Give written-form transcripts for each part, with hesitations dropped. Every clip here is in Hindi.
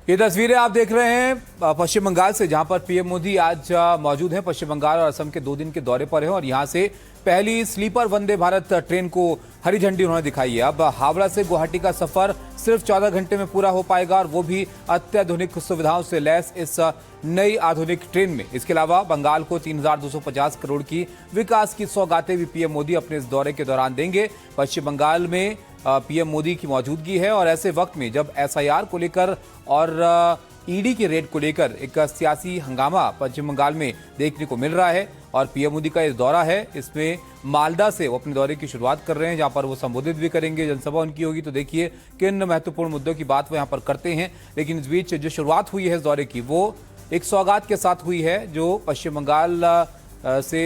ये तस्वीरें आप देख रहे हैं पश्चिम बंगाल से, जहां पर पीएम मोदी आज मौजूद हैं। पश्चिम बंगाल और असम के 2 दिन के दौरे पर हैं और यहां से पहली स्लीपर वंदे भारत ट्रेन को हरी झंडी उन्होंने दिखाई है। अब हावड़ा से गुवाहाटी का सफर सिर्फ 14 घंटे में पूरा हो पाएगा और वो भी अत्याधुनिक सुविधाओं से लैस इस नई आधुनिक ट्रेन में। इसके अलावा बंगाल को 3250 करोड़ की विकास की सौगातें भी पीएम मोदी अपने इस दौरे के दौरान देंगे। पश्चिम बंगाल में पीएम मोदी की मौजूदगी है और ऐसे वक्त में जब एसआईआर को लेकर और ईडी के रेड को लेकर एक सियासी हंगामा पश्चिम बंगाल में देखने को मिल रहा है और पीएम मोदी का इस दौरा है, इसमें मालदा से वो अपने दौरे की शुरुआत कर रहे हैं, जहां पर वो संबोधित भी करेंगे, जनसभा उनकी होगी। तो देखिए किन महत्वपूर्ण मुद्दों की बात वो यहाँ पर करते हैं। लेकिन इस बीच जो शुरुआत हुई है इस दौरे की, वो एक सौगात के साथ हुई है, जो पश्चिम बंगाल से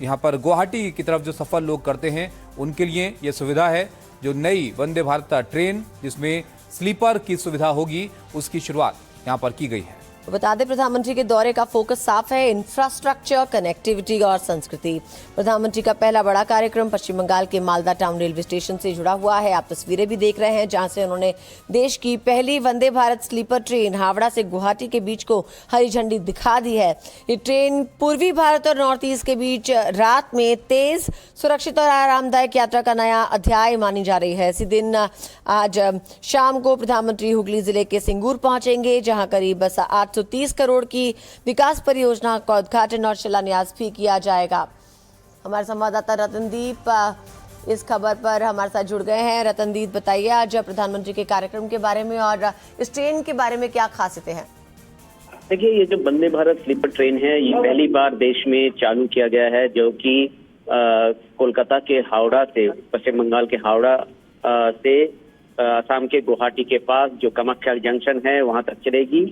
यहाँ पर गुवाहाटी की तरफ जो सफर लोग करते हैं उनके लिए ये सुविधा है। जो नई वंदे भारत ट्रेन जिसमें स्लीपर की सुविधा होगी, उसकी शुरुआत यहाँ पर की गई है। तो बता दें, प्रधानमंत्री के दौरे का फोकस साफ है, इंफ्रास्ट्रक्चर, कनेक्टिविटी और संस्कृति। प्रधानमंत्री का पहला बड़ा कार्यक्रम पश्चिम बंगाल के मालदा टाउन रेलवे स्टेशन से जुड़ा हुआ है। आप तस्वीरें भी देख रहे हैं, जहां से उन्होंने देश की पहली वंदे भारत स्लीपर ट्रेन हावड़ा से गुवाहाटी के बीच को हरी झंडी दिखा दी है। ये ट्रेन पूर्वी भारत और नॉर्थ ईस्ट के बीच रात में तेज, सुरक्षित और आरामदायक यात्रा का नया अध्याय मानी जा रही है। इसी दिन आज शाम को प्रधानमंत्री हुगली जिले के सिंगूर पहुंचेंगे, जहां करीब 830 करोड़ की विकास परियोजना का उद्घाटन और शिलान्यास भी किया जाएगा। हमारे संवाददाता रतनदीप इस खबर पर हमारे साथ जुड़ गए हैं। रतनदीप, बताइए आज प्रधानमंत्री के कार्यक्रम के बारे में और इस ट्रेन के बारे में क्या खासियतें हैं? देखिए, ये जो वंदे भारत स्लीपर ट्रेन है, ये पहली बार देश में चालू किया गया है, जो कि कोलकाता के हावड़ा से, पश्चिम बंगाल के हावड़ा से असम के गुवाहाटी के पास जो कामाख्या जंक्शन है वहां तक चलेगी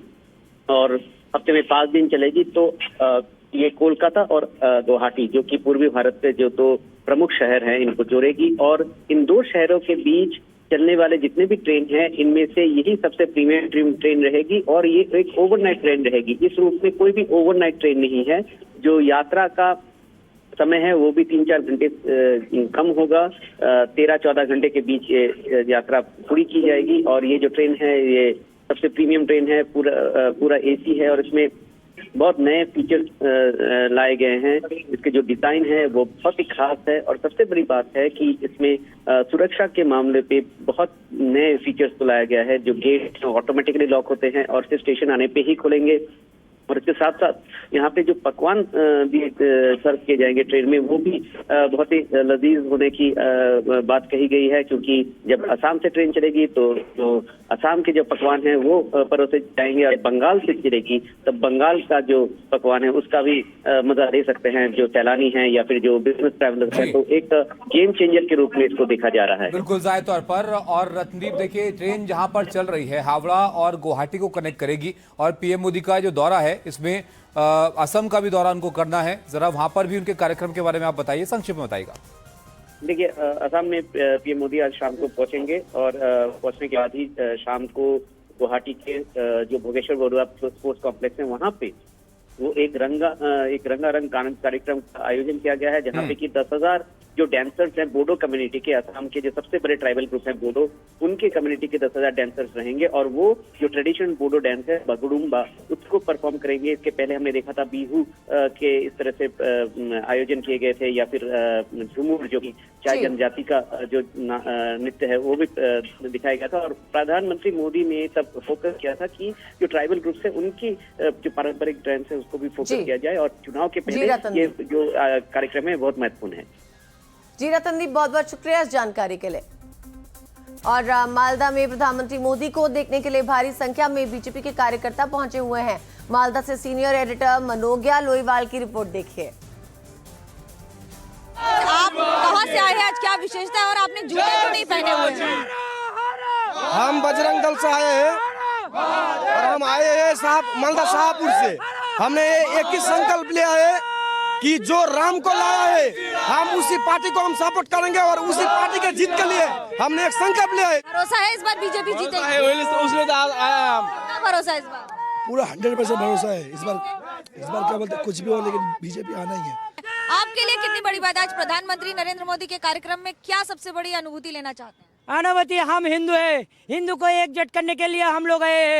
और हफ्ते में 5 दिन चलेगी। तो ये कोलकाता और गुवाहाटी, जो कि पूर्वी भारत के जो 2 प्रमुख शहर हैं, इनको जोड़ेगी और इन 2 शहरों के बीच चलने वाले जितने भी ट्रेन हैं, इनमें से यही सबसे प्रीमियम ट्रेन रहेगी और ये एक ओवरनाइट ट्रेन रहेगी। इस रूट में कोई भी ओवरनाइट ट्रेन नहीं है। जो यात्रा का समय है वो भी 3-4 घंटे कम होगा। 13-14 घंटे के बीच ये यात्रा पूरी की जाएगी और ये जो ट्रेन है ये सबसे प्रीमियम ट्रेन है, पूरा एसी है और इसमें बहुत नए फीचर्स लाए गए हैं। इसके जो डिजाइन है वो बहुत ही खास है और सबसे बड़ी बात है कि इसमें सुरक्षा के मामले पे बहुत नए फीचर्स को लाया गया है। जो गेट ऑटोमेटिकली लॉक होते हैं और सिर्फ स्टेशन आने पे ही खुलेंगे और इसके साथ साथ यहाँ पे जो पकवान भी सर्व किए जाएंगे ट्रेन में, वो भी बहुत ही लजीज होने की बात कही गई है, क्योंकि जब असम से ट्रेन चलेगी तो जो असम के जो पकवान हैं वो परोसे जाएंगे और बंगाल से चलेगी तब बंगाल का जो पकवान है उसका भी मजा ले सकते हैं जो सैलानी हैं या फिर जो बिजनेस ट्रैवलर्स हैं। तो एक गेम चेंजर के रूप में इसको देखा जा रहा है। बिल्कुल जाहिर तौर पर। और रतनदीप, देखिए ट्रेन जहां पर चल रही है हावड़ा और गुवाहाटी को कनेक्ट करेगी और पीएम मोदी का जो दौरा है इसमें असम का भी दौरा उनको करना है। जरा वहां पर भी उनके कार्यक्रम के बारे में आप बताइए, संक्षिप्त में बताइएगा। देखिए, असम में पीएम मोदी आज शाम को पहुंचेंगे और पहुंचने के बाद ही शाम को गुवाहाटी के जो भोगेश्वर बरुआ स्पोर्ट्स कॉम्प्लेक्स है वहां पे वो एक रंगारंग कार्यक्रम का आयोजन किया गया है, जहां पे कि 10,000 जो डांसर्स हैं बोडो कम्युनिटी के, असम के जो सबसे बड़े ट्राइबल ग्रुप हैं बोडो, उनके कम्युनिटी के 10,000 डांसर्स रहेंगे और वो जो ट्रेडिशनल बोडो डांस है बगुडुम्बा, उसको परफॉर्म करेंगे। इसके पहले हमने देखा था बिहू के इस तरह से आयोजन किए गए थे, या फिर झूमर जो कि चाय जनजाति का जो नृत्य है वो भी दिखाया गया था। और प्रधानमंत्री मोदी ने तब फोकस किया था कि जो ट्राइबल ग्रुप्स है उनकी जो पारंपरिक डांस है उसको भी फोकस किया जाए और चुनाव के पहले ये जो कार्यक्रम है बहुत महत्वपूर्ण है। जी रतनदीप, बहुत बहुत शुक्रिया इस जानकारी के लिए। और मालदा में प्रधानमंत्री मोदी को देखने के लिए भारी संख्या में बीजेपी के कार्यकर्ता पहुंचे हुए हैं। मालदा से सीनियर एडिटर मनोज्ञा लोईवाल की रिपोर्ट देखिए। आप कहां से आए हैं, आज क्या विशेषता है और आपने जूते क्यों नहीं पहने हुए हैं? हम बजरंग दल से आए हैं और हम आए हैं मालदा शाहपुर से। हमने एक ही संकल्प लिया है कि जो राम को लाया है हम उसी पार्टी को हम सपोर्ट करेंगे और उसी पार्टी के जीत के लिए हमने एक संकल्प लिया है। भरोसा है इस बार बीजेपी जीतेगी? उसमें आया हम। कितना भरोसा है इस बार? पूरा 100% भरोसा है। इस बार क्या बोलते कुछ भी हो लेकिन बीजेपी आना ही है। आपके लिए कितनी बड़ी बात है, आज प्रधानमंत्री नरेंद्र मोदी के कार्यक्रम में क्या सबसे बड़ी अनुभूति लेना चाहते हैं? अनुभूति, हम हिंदू है, हिंदू को एकजुट करने के लिए हम लोग आए हैं।